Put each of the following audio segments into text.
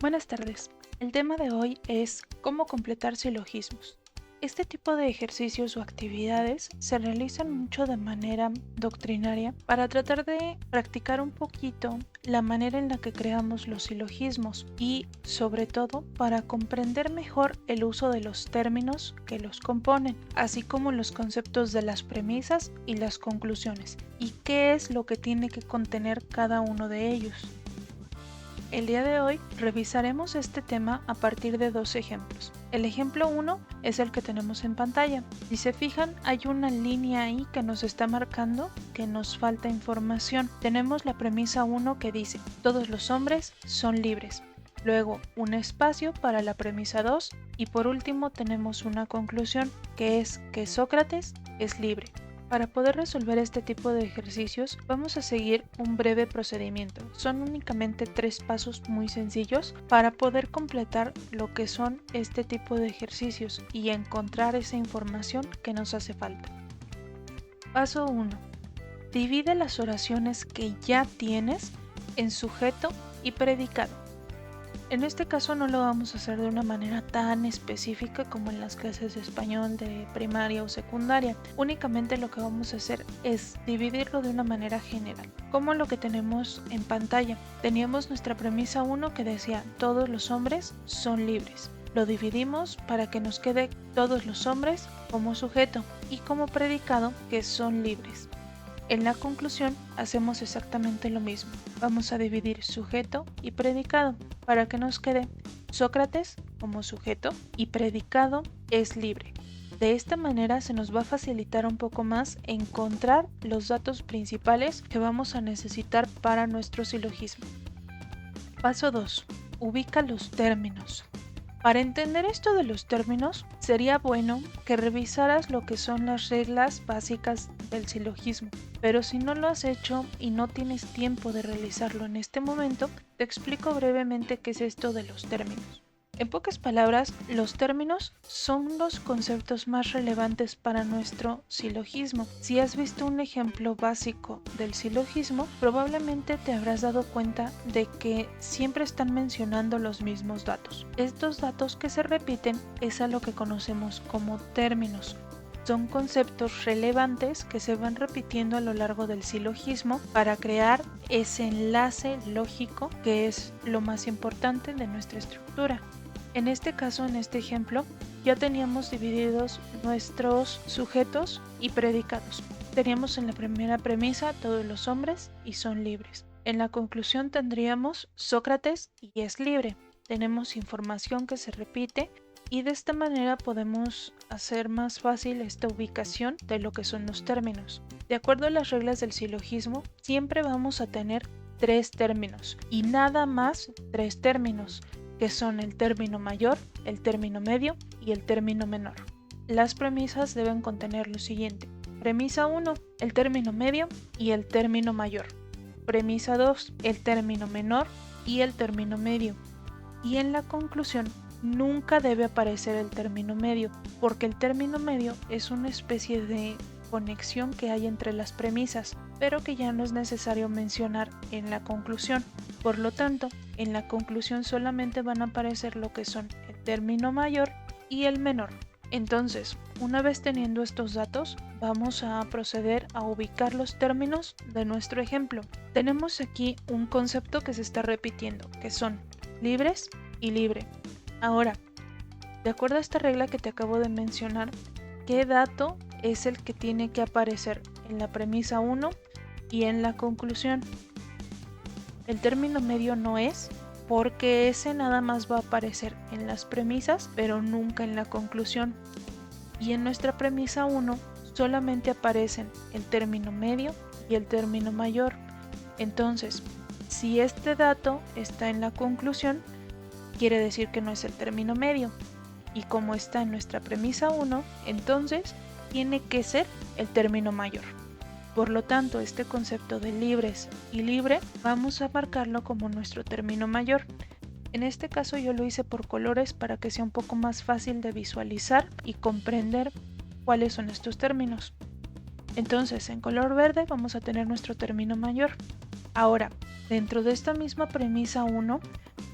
Buenas tardes. El tema de hoy es cómo completar silogismos. Este tipo de ejercicios o actividades se realizan mucho de manera doctrinaria para tratar de practicar un poquito la manera en la que creamos los silogismos y, sobre todo, para comprender mejor el uso de los términos que los componen, así como los conceptos de las premisas y las conclusiones, y qué es lo que tiene que contener cada uno de ellos. El día de hoy revisaremos este tema a partir de dos ejemplos. El ejemplo 1 es el que tenemos en pantalla. Si se fijan, hay una línea ahí que nos está marcando que nos falta información. Tenemos la premisa 1 que dice, todos los hombres son libres. Luego un espacio para la premisa 2 y por último tenemos una conclusión que es que Sócrates es libre. Para poder resolver este tipo de ejercicios vamos a seguir un breve procedimiento. Son únicamente 3 pasos muy sencillos para poder completar lo que son este tipo de ejercicios y encontrar esa información que nos hace falta. Paso 1. Divide las oraciones que ya tienes en sujeto y predicado. En este caso no lo vamos a hacer de una manera tan específica como en las clases de español de primaria o secundaria. Únicamente lo que vamos a hacer es dividirlo de una manera general, como lo que tenemos en pantalla. Teníamos nuestra premisa 1 que decía todos los hombres son libres. Lo dividimos para que nos quede todos los hombres como sujeto y como predicado que son libres. En la conclusión hacemos exactamente lo mismo. Vamos a dividir sujeto y predicado para que nos quede Sócrates como sujeto y predicado es libre. De esta manera se nos va a facilitar un poco más encontrar los datos principales que vamos a necesitar para nuestro silogismo. Paso 2. Ubica los términos. Para entender esto de los términos, sería bueno que revisaras lo que son las reglas básicas del silogismo. Pero si no lo has hecho y no tienes tiempo de realizarlo en este momento, te explico brevemente qué es esto de los términos. En pocas palabras, los términos son los conceptos más relevantes para nuestro silogismo. Si has visto un ejemplo básico del silogismo, probablemente te habrás dado cuenta de que siempre están mencionando los mismos datos. Estos datos que se repiten es a lo que conocemos como términos. Son conceptos relevantes que se van repitiendo a lo largo del silogismo para crear ese enlace lógico que es lo más importante de nuestra estructura. En este caso, en este ejemplo, ya teníamos divididos nuestros sujetos y predicados. Teníamos en la primera premisa todos los hombres y son libres. En la conclusión tendríamos Sócrates y es libre. Tenemos información que se repite y de esta manera podemos hacer más fácil esta ubicación de lo que son los términos. De acuerdo a las reglas del silogismo, siempre vamos a tener 3 términos y nada más 3 términos, que son el término mayor, el término medio y el término menor. Las premisas deben contener lo siguiente. Premisa 1, el término medio y el término mayor. Premisa 2, el término menor y el término medio. Y en la conclusión, nunca debe aparecer el término medio, porque el término medio es una especie de conexión que hay entre las premisas, pero que ya no es necesario mencionar en la conclusión. Por lo tanto, en la conclusión solamente van a aparecer lo que son el término mayor y el menor. Entonces, una vez teniendo estos datos, vamos a proceder a ubicar los términos de nuestro ejemplo. Tenemos aquí un concepto que se está repitiendo, que son libres y libre. Ahora, de acuerdo a esta regla que te acabo de mencionar, ¿qué dato es el que tiene que aparecer en la premisa 1 y en la conclusión? El término medio no es, porque ese nada más va a aparecer en las premisas, pero nunca en la conclusión. Y en nuestra premisa 1 solamente aparecen el término medio y el término mayor. Entonces, si este dato está en la conclusión, quiere decir que no es el término medio. Y como está en nuestra premisa 1, entonces tiene que ser el término mayor. Por lo tanto, este concepto de libres y libre vamos a marcarlo como nuestro término mayor. En este caso yo lo hice por colores para que sea un poco más fácil de visualizar y comprender cuáles son estos términos. Entonces, en color verde vamos a tener nuestro término mayor. Ahora, dentro de esta misma premisa 1,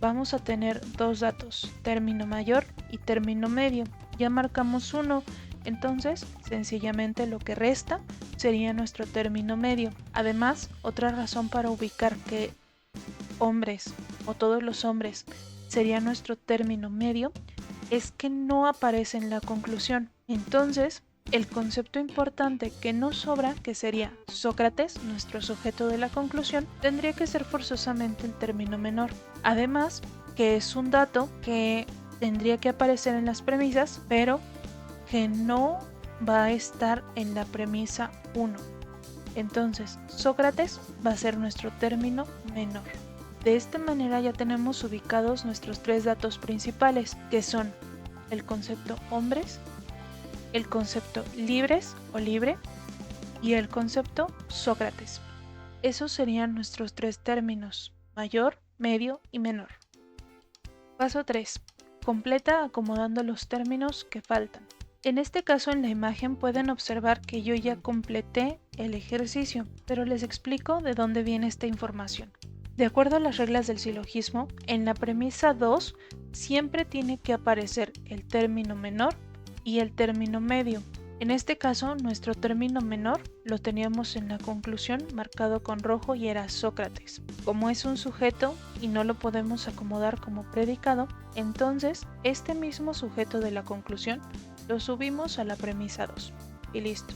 vamos a tener dos datos, término mayor y término medio. Ya marcamos uno, entonces sencillamente lo que resta sería nuestro término medio. Además, otra razón para ubicar que hombres o todos los hombres sería nuestro término medio es que no aparece en la conclusión. Entonces, el concepto importante que nos sobra, que sería Sócrates, nuestro sujeto de la conclusión, tendría que ser forzosamente el término menor. Además, que es un dato que tendría que aparecer en las premisas, pero que no va a estar en la premisa 1. Entonces, Sócrates va a ser nuestro término menor. De esta manera ya tenemos ubicados nuestros tres datos principales, que son el concepto hombres, el concepto libres o libre y el concepto Sócrates. Esos serían nuestros tres términos, mayor, medio y menor. Paso 3. Completa acomodando los términos que faltan. En este caso en la imagen pueden observar que yo ya completé el ejercicio, pero les explico de dónde viene esta información. De acuerdo a las reglas del silogismo, en la premisa 2 siempre tiene que aparecer el término menor y el término medio. En este caso, nuestro término menor lo teníamos en la conclusión marcado con rojo y era Sócrates. Como es un sujeto y no lo podemos acomodar como predicado, entonces este mismo sujeto de la conclusión lo subimos a la premisa 2 y listo.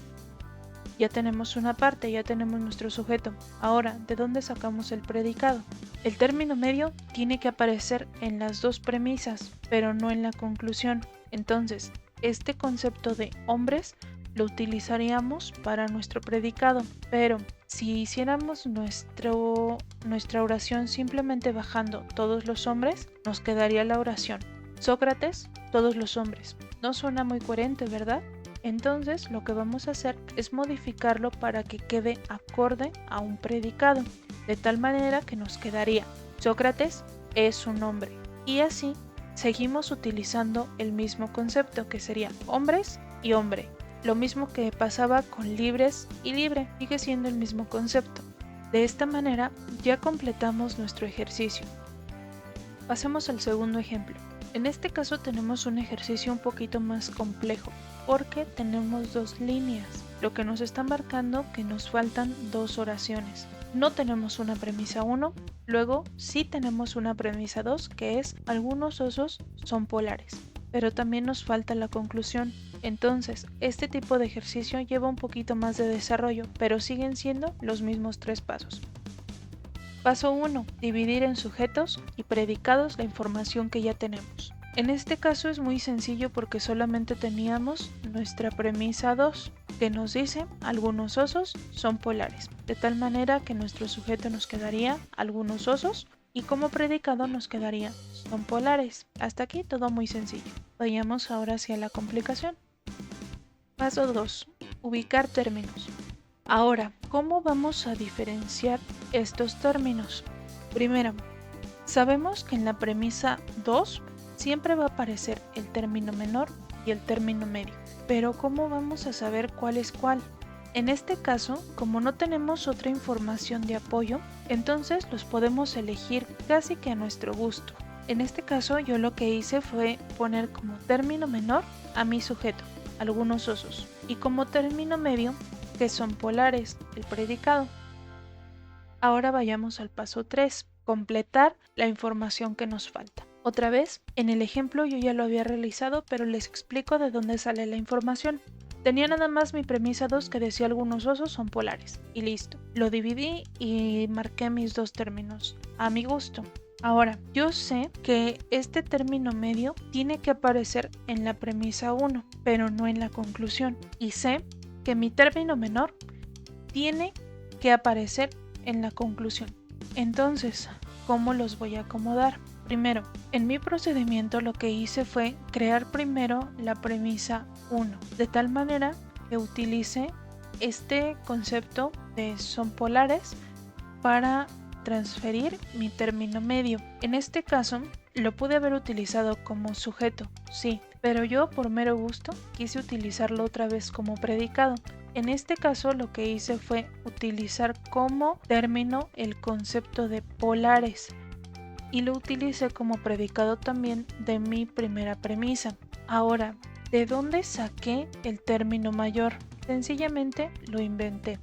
Ya tenemos una parte, ya tenemos nuestro sujeto. Ahora, ¿de dónde sacamos el predicado? El término medio tiene que aparecer en las dos premisas, pero no en la conclusión. Entonces, este concepto de hombres lo utilizaríamos para nuestro predicado, pero si hiciéramos nuestra oración simplemente bajando todos los hombres, nos quedaría la oración Sócrates, todos los hombres. No suena muy coherente, ¿verdad? Entonces lo que vamos a hacer es modificarlo para que quede acorde a un predicado, de tal manera que nos quedaría Sócrates es un hombre. Y así seguimos utilizando el mismo concepto que sería hombres y hombre. Lo mismo que pasaba con libres y libre, sigue siendo el mismo concepto. De esta manera ya completamos nuestro ejercicio. Pasemos al segundo ejemplo. En este caso tenemos un ejercicio un poquito más complejo porque tenemos dos líneas, lo que nos está marcando que nos faltan dos oraciones. No tenemos una premisa 1, luego sí tenemos una premisa 2 que es algunos osos son polares, pero también nos falta la conclusión. Entonces, este tipo de ejercicio lleva un poquito más de desarrollo, pero siguen siendo los mismos tres pasos. Paso 1. Dividir en sujetos y predicados la información que ya tenemos. En este caso es muy sencillo porque solamente teníamos nuestra premisa 2, que nos dice algunos osos son polares, de tal manera que nuestro sujeto nos quedaría algunos osos y como predicado nos quedaría son polares. Hasta aquí todo muy sencillo. Vayamos ahora hacia la complicación. Paso 2. Ubicar términos. Ahora, ¿cómo vamos a diferenciar estos términos? Primero, sabemos que en la premisa 2 siempre va a aparecer el término menor y el término medio, pero ¿cómo vamos a saber cuál es cuál? En este caso, como no tenemos otra información de apoyo, entonces los podemos elegir casi que a nuestro gusto. En este caso yo lo que hice fue poner como término menor a mi sujeto, algunos osos, y como término medio que son polares, el predicado. Ahora vayamos al paso 3, completar la información que nos falta. Otra vez, en el ejemplo yo ya lo había realizado, pero les explico de dónde sale la información. Tenía nada más mi premisa 2 que decía algunos osos son polares, y listo. Lo dividí y marqué mis dos términos, a mi gusto. Ahora, yo sé que este término medio tiene que aparecer en la premisa 1, pero no en la conclusión. Y sé que mi término menor tiene que aparecer en la conclusión. Entonces, ¿cómo los voy a acomodar? Primero, en mi procedimiento lo que hice fue crear primero la premisa 1, de tal manera que utilice este concepto de son polares para transferir mi término medio. En este caso, lo pude haber utilizado como sujeto, sí, pero yo por mero gusto quise utilizarlo otra vez como predicado. En este caso lo que hice fue utilizar como término el concepto de polares y lo utilicé como predicado también de mi primera premisa. Ahora, ¿de dónde saqué el término mayor? Sencillamente lo inventé.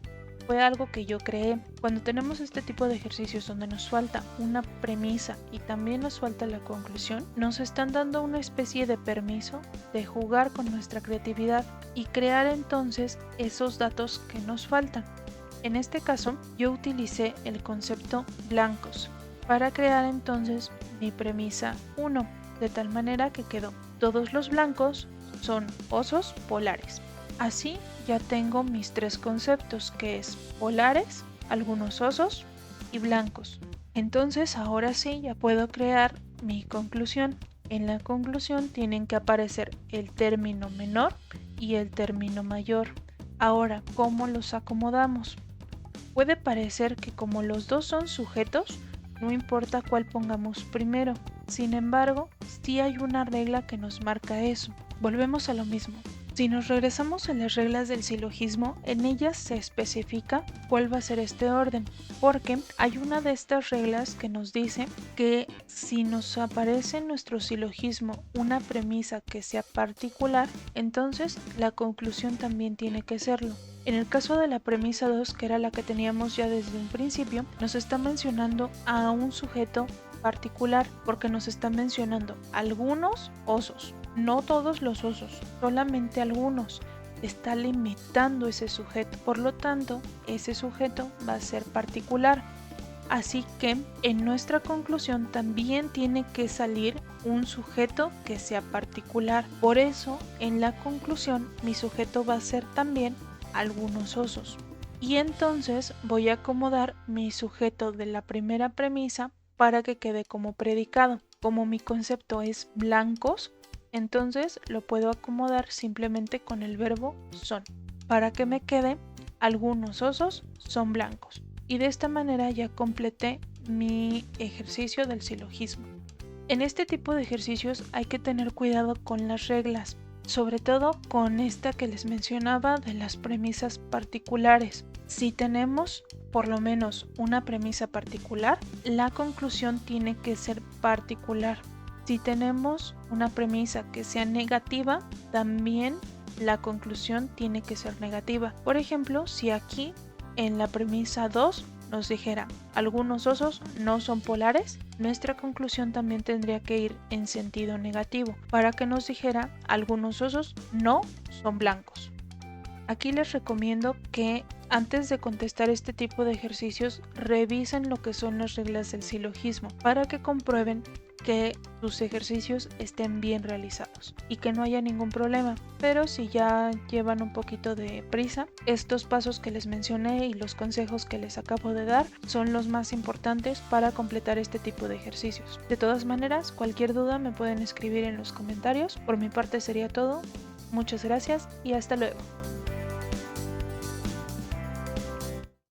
Fue algo que yo creé. Cuando tenemos este tipo de ejercicios donde nos falta una premisa y también nos falta la conclusión, nos están dando una especie de permiso de jugar con nuestra creatividad y crear entonces esos datos que nos faltan. En este caso, yo utilicé el concepto blancos para crear entonces mi premisa 1, de tal manera que quedó: todos los blancos son osos polares. Así ya tengo mis tres conceptos, que es polares, algunos osos y blancos. Entonces ahora sí ya puedo crear mi conclusión. En la conclusión tienen que aparecer el término menor y el término mayor. Ahora, ¿cómo los acomodamos? Puede parecer que como los dos son sujetos, no importa cuál pongamos primero. Sin embargo, sí hay una regla que nos marca eso. Volvemos a lo mismo. Si nos regresamos a las reglas del silogismo, en ellas se especifica cuál va a ser este orden, porque hay una de estas reglas que nos dice que si nos aparece en nuestro silogismo una premisa que sea particular, entonces la conclusión también tiene que serlo. En el caso de la premisa 2, que era la que teníamos ya desde un principio, nos está mencionando a un sujeto particular porque nos está mencionando algunos osos. No todos los osos, solamente algunos. Está limitando ese sujeto, por lo tanto, ese sujeto va a ser particular. Así que en nuestra conclusión también tiene que salir un sujeto que sea particular. Por eso, en la conclusión, mi sujeto va a ser también algunos osos. Y entonces voy a acomodar mi sujeto de la primera premisa para que quede como predicado. Como mi concepto es blancos, entonces lo puedo acomodar simplemente con el verbo son, para que me quede algunos osos son blancos. Y de esta manera ya completé mi ejercicio del silogismo. En este tipo de ejercicios hay que tener cuidado con las reglas, sobre todo con esta que les mencionaba de las premisas particulares. Si tenemos por lo menos una premisa particular, la conclusión tiene que ser particular. Si tenemos una premisa que sea negativa, también la conclusión tiene que ser negativa. Por ejemplo, si aquí en la premisa 2 nos dijera algunos osos no son polares, nuestra conclusión también tendría que ir en sentido negativo para que nos dijera algunos osos no son blancos. Aquí les recomiendo que antes de contestar este tipo de ejercicios revisen lo que son las reglas del silogismo para que comprueben que sus ejercicios estén bien realizados y que no haya ningún problema. Pero si ya llevan un poquito de prisa, estos pasos que les mencioné y los consejos que les acabo de dar son los más importantes para completar este tipo de ejercicios. De todas maneras, cualquier duda me pueden escribir en los comentarios. Por mi parte sería todo. Muchas gracias y hasta luego.